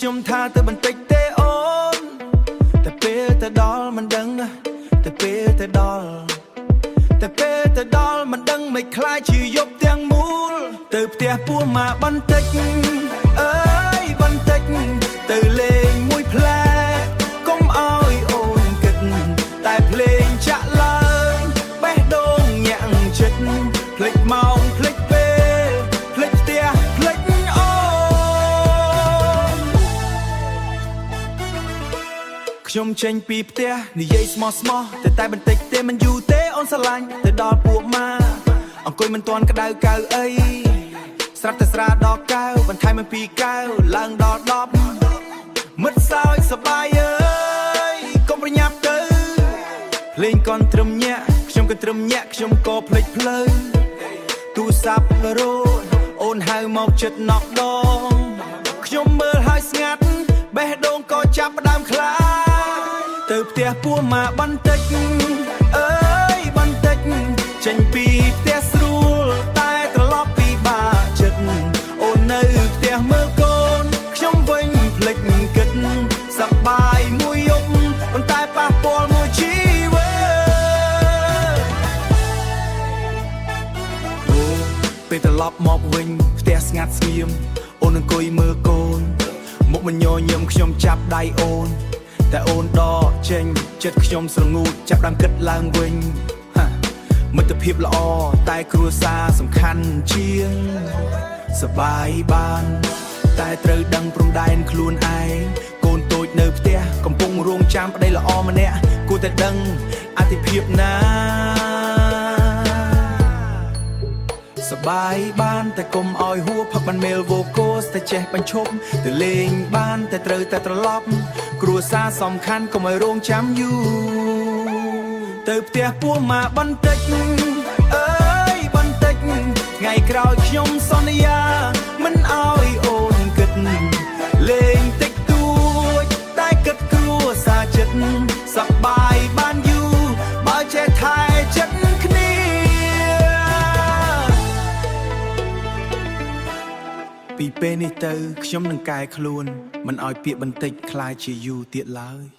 ខ្ញុំថាទៅបន្តិចទេអូនតែពេលទៅដល់មិនដឹងតែពេលទៅដល់មិនដឹងមិនខ្លាចជាយប់ទាំងមូលទៅផ្ទះពោះមកបន្តិចអើយបន្តិចទៅលេងមួយផ្លែកុំអោយអូនគិតតែភ្លេងចាក់ឡើងបេះដូងញាក់ចិត្តភ្លេចម៉ោងភ្លេចពេលភ្លេចផ្ទះភ្លេចអូនខ្ញុំចេញពីផ្ទះនិយាយស្មោះតែបន្តិចទេមិនយូរទេអូនស្រឡាញ់ទៅដល់ពួកមកអង្គុយមិនទាន់ក្តៅកៅអីស្រាប់តែស្រាដល់កៅបន្ថែមមក2កៅឡើងដល់10មិត្តសើចសបាយអើយកុំប្រញាប់ទៅភ្លេងកនត្រឹមញាក់ខ្ញុំក៏ត្រឹមញាក់ខ្ញុំក៏ភ្លេចផ្លូវទូរស័ព្ទរត់អូនហៅមកចិត្តណក់ដងខ្ញុំមើលហើយស្ងាត់បេះដូងក៏ចាប់ផ្ដើមខ្លាចទៅផ្ទះពោះមកបន្តិចអើយបន្តិចចេញពីផ្ទះស្រួលតែត្រឡប់ពីបាចិត្តអូននៅផ្ទះមើលកូនខ្ញុំវិញភ្លេចគិតសប្បាយមួយយប់ប៉ុន្តែប៉ះពាល់មួយជីវិតអូពេលត្រឡប់មកវិញផ្ទះស្ងាត់ស្ងៀមអូនអង្គុយមើលកូនមុខមិនញញឹមខ្ញុំចាប់ដៃអូនតែអូនដកចេញចិត្តខ្ញុំស្រងូតចាប់ដើមគិតឡើងវិញមិត្តភាពល្អតែគ្រួសារសំខាន់ជាងសបាយបានតែត្រូវដឹងព្រំដែនខ្លួនឯងកូនតូចនៅផ្ទះកំពុងរងចាំប្តីល្អម្នាក់គួរតែដឹងអតិភិបណាសបាយបានតែកុំឲ្យហួផឹកបានមេលវូកូតែចេះបញ្ឈប់ទៅលេងបានតែត្រូវតែត្រឡប់គ្រួសារសំខាន់កុំឲ្យរងចាំយូរទៅផ្ទះពោះមកបន្តិចអើយបន្តិចថ្ងៃក្រោយខ្ញុំសន្យាមិនឲ្យអូនគិតលេងតិចតួចតែគិតគ្រួសារចិត្តសប្បាយបានយូរបើចេះថែចិត្តគ្នាពីពេលនេះទៅខ្ញុំនឹងកែខ្លួនមិនឲ្យពាក្យបន្តិចคล้ายជាយូរទៀតឡើយ